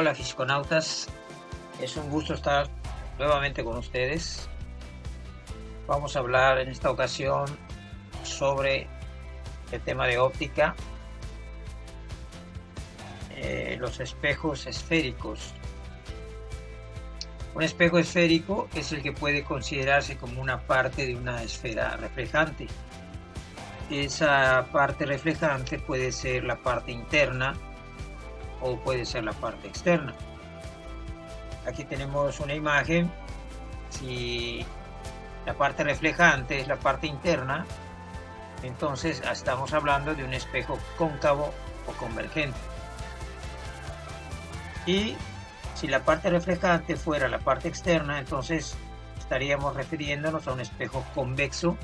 Hola fisiconautas, es un gusto estar nuevamente con ustedes. Vamos a hablar en esta ocasión sobre el tema de óptica, los espejos esféricos. Un espejo esférico es el que puede considerarse como una parte de una esfera reflejante. Esa parte reflejante puede ser la parte interna o puede ser la parte externa. Aquí tenemos una imagen. Si la parte reflejante es la parte interna, entonces estamos hablando de un espejo cóncavo o convergente. Y si la parte reflejante fuera la parte externa, entonces estaríamos refiriéndonos a un espejo convexo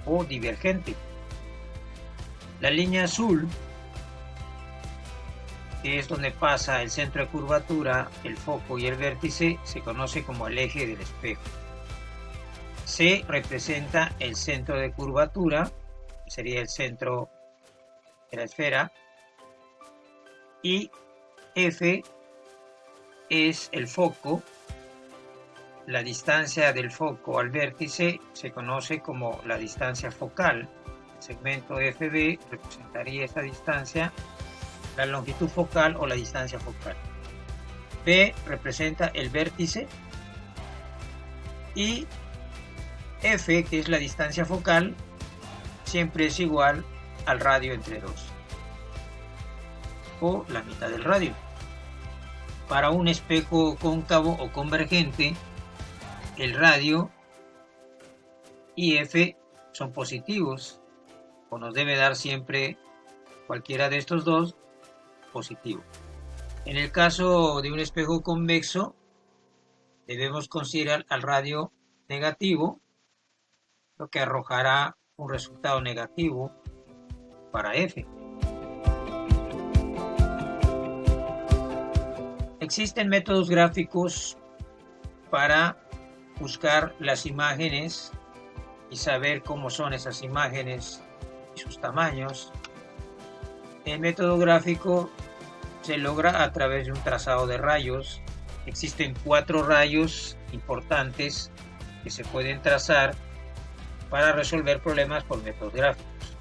o divergente. La línea azul, que es donde pasa el centro de curvatura, el foco y el vértice, se conoce como el eje del espejo. C representa el centro de curvatura, sería el centro de la esfera, y F es el foco. La distancia del foco al vértice se conoce como la distancia focal. El segmento FB representaría esa distancia, la longitud focal o la distancia focal. B representa el vértice y F, que es la distancia focal, siempre es igual al radio entre 2 o la mitad del radio. Para un espejo cóncavo o convergente, el radio y F son positivos, o nos debe dar siempre cualquiera de estos dos positivo. En el caso de un espejo convexo, debemos considerar al radio negativo, lo que arrojará un resultado negativo para F. Existen métodos gráficos para buscar las imágenes y saber cómo son esas imágenes y sus tamaños. El método gráfico se logra a través de un trazado de rayos. Existen 4 rayos importantes que se pueden trazar para resolver problemas por métodos gráficos.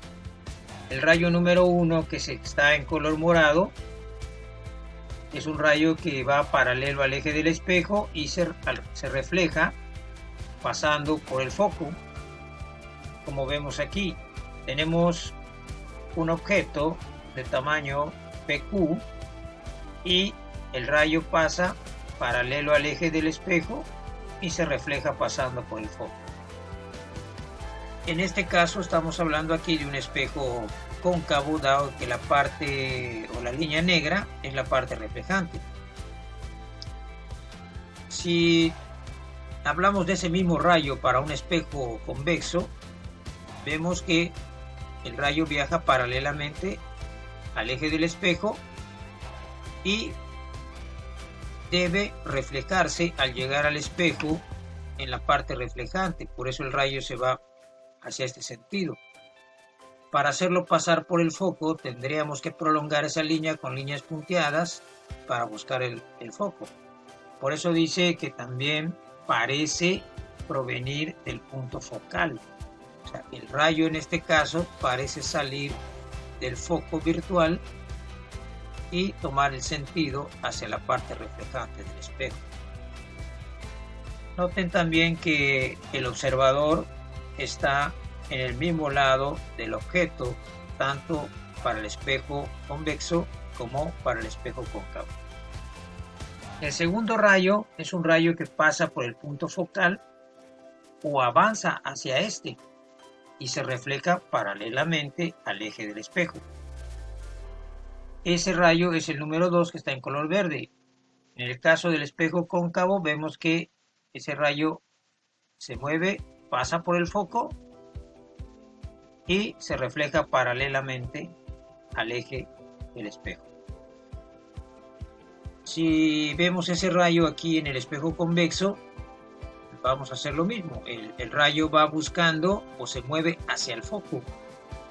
El rayo número 1, que está en color morado, es un rayo que va paralelo al eje del espejo y se refleja pasando por el foco. Como vemos aquí, tenemos un objeto de tamaño PQ y el rayo pasa paralelo al eje del espejo y se refleja pasando por el foco. En este caso estamos hablando aquí de un espejo cóncavo, dado que la parte o la línea negra es la parte reflejante. Si hablamos de ese mismo rayo para un espejo convexo, vemos que el rayo viaja paralelamente al eje del espejo y debe reflejarse al llegar al espejo en la parte reflejante. Por eso el rayo se va hacia este sentido. Para hacerlo pasar por el foco tendríamos que prolongar esa línea con líneas punteadas para buscar el foco. Por eso dice que también parece provenir del punto focal. O sea, el rayo en este caso parece salir del foco virtual y tomar el sentido hacia la parte reflejante del espejo. Noten también que el observador está en el mismo lado del objeto, tanto para el espejo convexo como para el espejo cóncavo. El segundo rayo es un rayo que pasa por el punto focal o avanza hacia este y se refleja paralelamente al eje del espejo. Ese rayo es el número 2, que está en color verde. En el caso del espejo cóncavo vemos que ese rayo se mueve, pasa por el foco y se refleja paralelamente al eje del espejo. Si vemos ese rayo aquí en el espejo convexo, vamos a hacer lo mismo. El rayo va buscando o se mueve hacia el foco,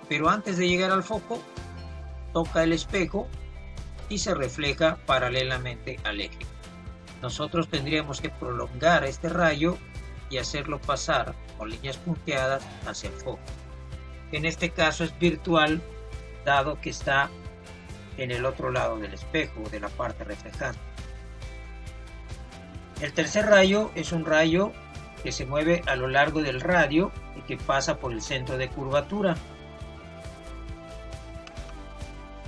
pero antes de llegar al foco toca el espejo y se refleja paralelamente al eje. Nosotros tendríamos que prolongar este rayo y hacerlo pasar con líneas punteadas hacia el foco. En este caso es virtual, dado que está en el otro lado del espejo, de la parte reflejada. El tercer rayo es un rayo que se mueve a lo largo del radio y que pasa por el centro de curvatura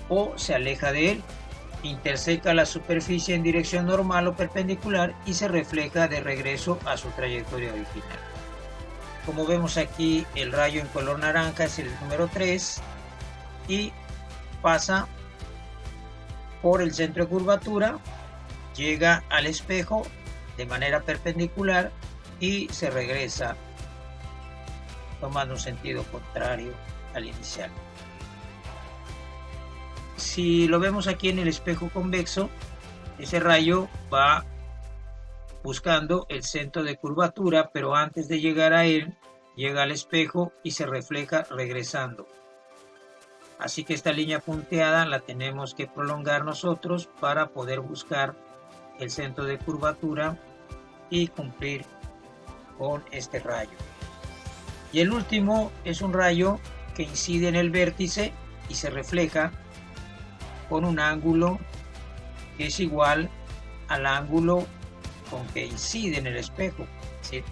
o se aleja de él, interseca la superficie en dirección normal o perpendicular y se refleja de regreso a su trayectoria original. Como vemos aquí, el rayo en color naranja es el número 3 y pasa por el centro de curvatura, llega al espejo de manera perpendicular y se regresa tomando un sentido contrario al inicial. Si lo vemos aquí en el espejo convexo, ese rayo va buscando el centro de curvatura, pero antes de llegar a él, llega al espejo y se refleja regresando. Así que esta línea punteada la tenemos que prolongar nosotros para poder buscar el centro de curvatura y cumplir con este rayo. Y el último es un rayo que incide en el vértice y se refleja con un ángulo que es igual al ángulo con que incide en el espejo. ¿Sí?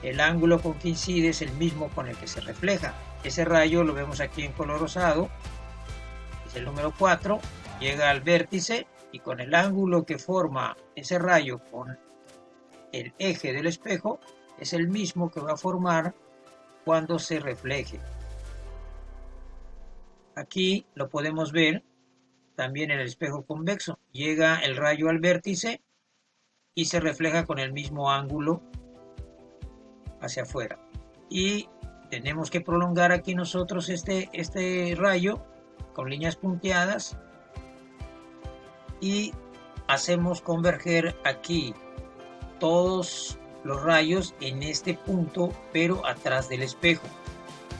El ángulo con que incide es el mismo con el que se refleja. Ese rayo lo vemos aquí en color rosado, es el número 4, llega al vértice y con el ángulo que forma ese rayo con el eje del espejo es el mismo que va a formar cuando se refleje. Aquí lo podemos ver también en el espejo convexo. Llega el rayo al vértice y se refleja con el mismo ángulo hacia afuera. Y tenemos que prolongar aquí nosotros este rayo con líneas punteadas y hacemos converger aquí todos los rayos en este punto, pero atrás del espejo.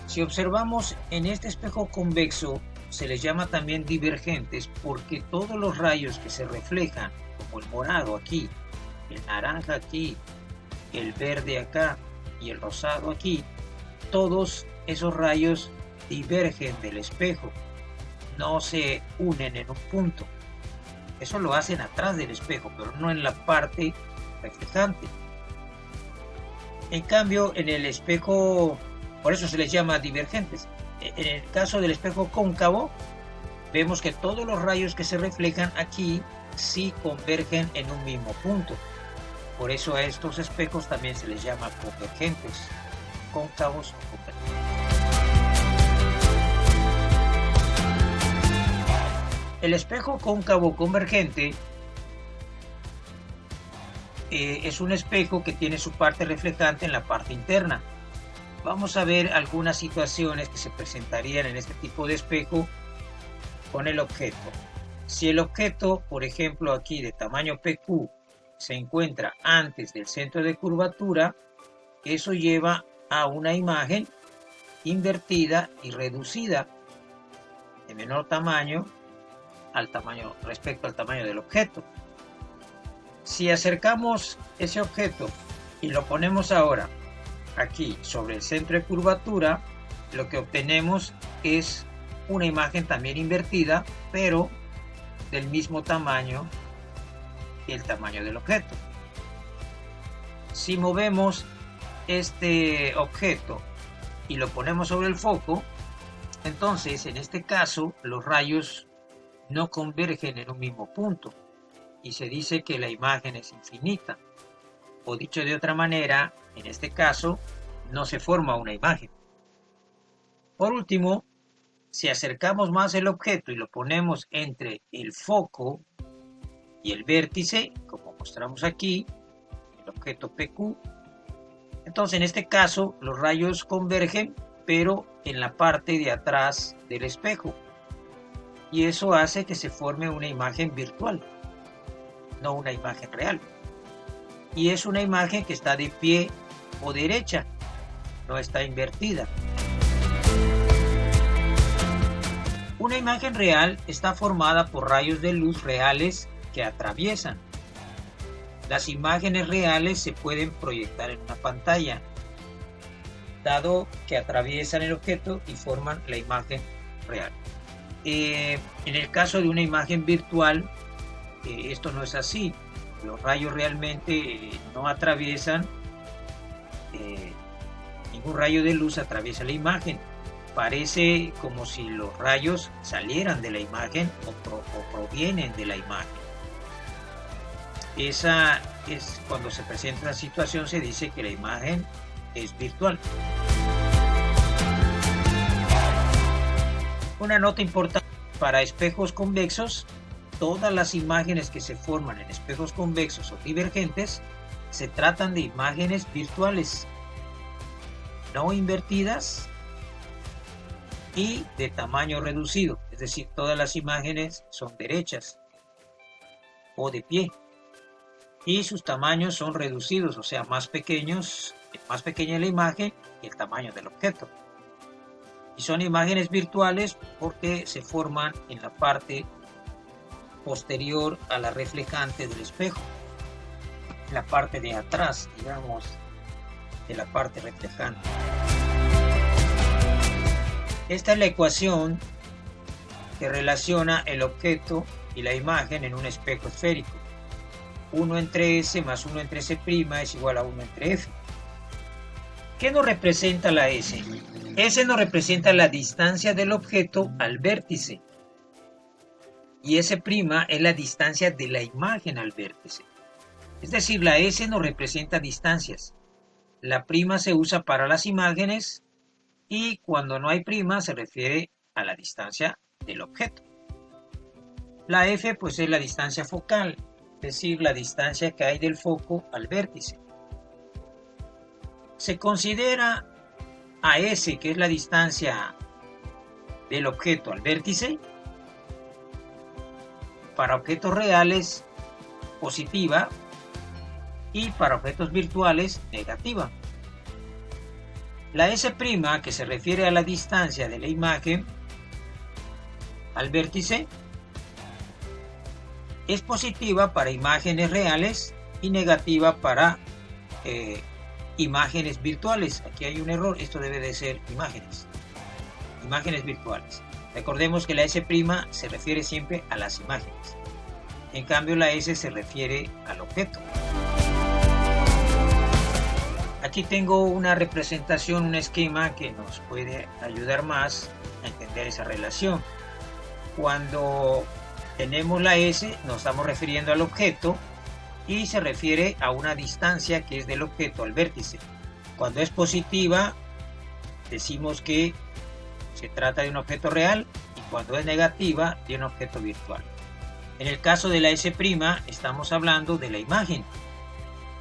Si observamos en este espejo convexo, se les llama también divergentes porque todos los rayos que se reflejan, como el morado aquí, el naranja aquí, el verde acá y el rosado aquí, todos esos rayos divergen del espejo, no se unen en un punto. Eso lo hacen atrás del espejo, pero no en la parte reflejante. En cambio, en el espejo, por eso se les llama divergentes. En el caso del espejo cóncavo, vemos que todos los rayos que se reflejan aquí sí convergen en un mismo punto. Por eso a estos espejos también se les llama convergentes, cóncavos o convergentes. El espejo cóncavo convergente es un espejo que tiene su parte reflejante en la parte interna. Vamos a ver algunas situaciones que se presentarían en este tipo de espejo con el objeto. Si el objeto, por ejemplo aquí de tamaño PQ, se encuentra antes del centro de curvatura, eso lleva a una imagen invertida y reducida de menor tamaño respecto al tamaño del objeto. Si acercamos ese objeto y lo ponemos ahora aquí sobre el centro de curvatura, lo que obtenemos es una imagen también invertida, pero del mismo tamaño que el tamaño del objeto. Si movemos este objeto y lo ponemos sobre el foco, entonces en este caso los rayos no convergen en un mismo punto y se dice que la imagen es infinita, o dicho de otra manera, en este caso no se forma una imagen. Por último, si acercamos más el objeto y lo ponemos entre el foco y el vértice, como mostramos aquí, el objeto PQ, entonces en este caso los rayos convergen, pero en la parte de atrás del espejo, y eso hace que se forme una imagen virtual, no una imagen real. Y es una imagen que está de pie o derecha, no está invertida. Una imagen real está formada por rayos de luz reales que atraviesan. Las imágenes reales se pueden proyectar en una pantalla, dado que atraviesan el objeto y forman la imagen real. En el caso de una imagen virtual, esto no es así. Los rayos realmente no atraviesan, ningún rayo de luz atraviesa la imagen. Parece como si los rayos salieran de la imagen o provienen de la imagen. Esa es cuando se presenta la situación, se dice que la imagen es virtual. Una nota importante: para espejos convexos, todas las imágenes que se forman en espejos convexos o divergentes se tratan de imágenes virtuales, no invertidas y de tamaño reducido, es decir, todas las imágenes son derechas o de pie y sus tamaños son reducidos, o sea, más pequeños, más pequeña la imagen y el tamaño del objeto. Y son imágenes virtuales porque se forman en la parte posterior a la reflejante del espejo, en la parte de atrás, digamos, de la parte reflejante. Esta es la ecuación que relaciona el objeto y la imagen en un espejo esférico. 1 entre S más 1 entre S' es igual a 1 entre F. ¿Qué nos representa la S? S nos representa la distancia del objeto al vértice. Y S' es la distancia de la imagen al vértice. Es decir, la S nos representa distancias. La prima se usa para las imágenes y cuando no hay prima se refiere a la distancia del objeto. La F pues es la distancia focal, es decir, la distancia que hay del foco al vértice. Se considera a S, que es la distancia del objeto al vértice, para objetos reales positiva y para objetos virtuales negativa. La S', que se refiere a la distancia de la imagen al vértice, es positiva para imágenes reales y negativa para imágenes virtuales. Aquí hay un error, esto debe de ser imágenes virtuales. Recordemos que la S' se refiere siempre a las imágenes. En cambio, la S se refiere al objeto. Aquí tengo una representación, un esquema que nos puede ayudar más a entender esa relación. Cuando tenemos la S, nos estamos refiriendo al objeto y se refiere a una distancia que es del objeto al vértice. Cuando es positiva, decimos que se trata de un objeto real, y cuando es negativa, de un objeto virtual. En el caso de la S', estamos hablando de la imagen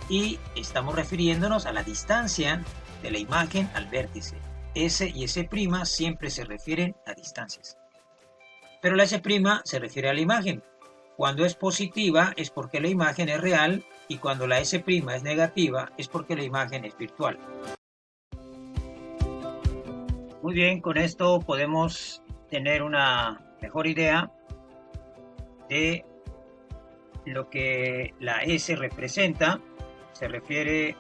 y estamos refiriéndonos a la distancia de la imagen al vértice. S y S' siempre se refieren a distancias. Pero la S' se refiere a la imagen. Cuando es positiva es porque la imagen es real y cuando la S' es negativa es porque la imagen es virtual. Muy bien, con esto podemos tener una mejor idea de lo que la S representa. Se refiere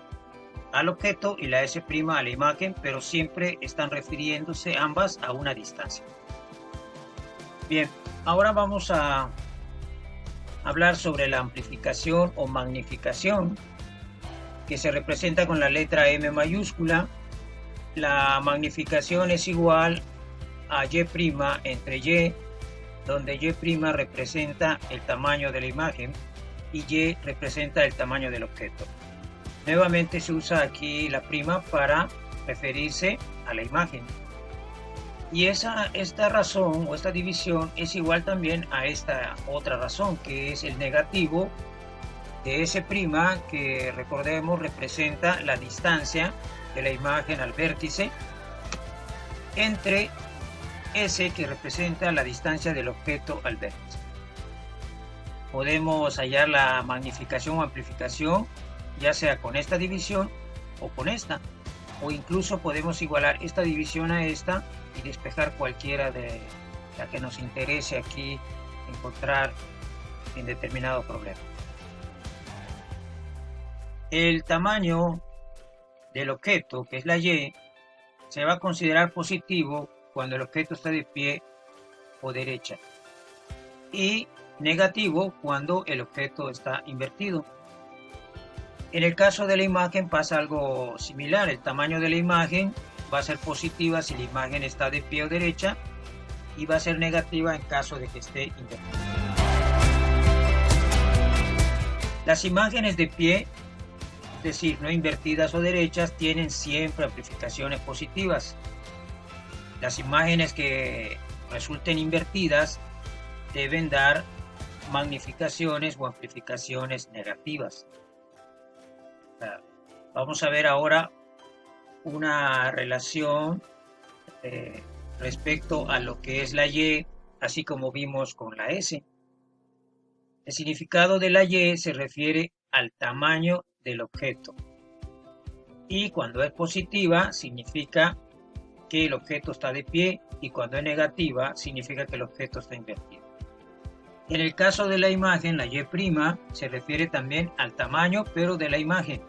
al objeto y la S' a la imagen, pero siempre están refiriéndose ambas a una distancia. Bien, ahora vamos a hablar sobre la amplificación o magnificación, que se representa con la letra M mayúscula. La magnificación es igual a Y' entre Y, donde Y' representa el tamaño de la imagen y Y representa el tamaño del objeto. Nuevamente se usa aquí la prima para referirse a la imagen. Y esta razón o esta división es igual también a esta otra razón, que es el negativo de S', que recordemos representa la distancia de la imagen al vértice, entre S, que representa la distancia del objeto al vértice. Podemos hallar la magnificación o amplificación ya sea con esta división o con esta, o incluso podemos igualar esta división a esta y despejar cualquiera de la que nos interese aquí encontrar en determinado problema. El tamaño del objeto, que es la Y, se va a considerar positivo cuando el objeto está de pie o derecha, y negativo cuando el objeto está invertido. En el caso de la imagen pasa algo similar. El tamaño de la imagen va a ser positiva si la imagen está de pie o derecha, y va a ser negativa en caso de que esté invertida. Las imágenes de pie, es decir, no invertidas o derechas, tienen siempre amplificaciones positivas. Las imágenes que resulten invertidas deben dar magnificaciones o amplificaciones negativas. Vamos a ver ahora una relación respecto a lo que es la Y, así como vimos con la S. El significado de la Y se refiere al tamaño del objeto, y cuando es positiva significa que el objeto está de pie, y cuando es negativa significa que el objeto está invertido. En el caso de la imagen, la Y' se refiere también al tamaño, pero de la imagen,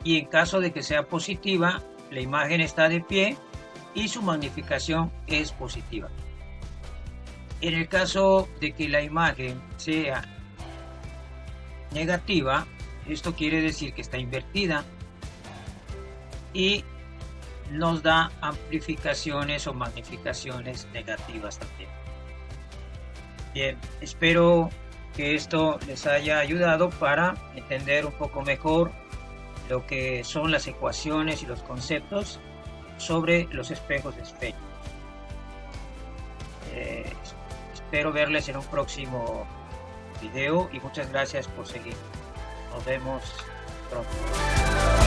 y en caso de que sea positiva, la imagen está de pie y su magnificación es positiva. En el caso de que la imagen sea negativa, esto quiere decir que está invertida y nos da amplificaciones o magnificaciones negativas también. Bien, espero que esto les haya ayudado para entender un poco mejor lo que son las ecuaciones y los conceptos sobre los espejos esféricos. Espero verles en un próximo video y muchas gracias por seguir. Nos vemos pronto.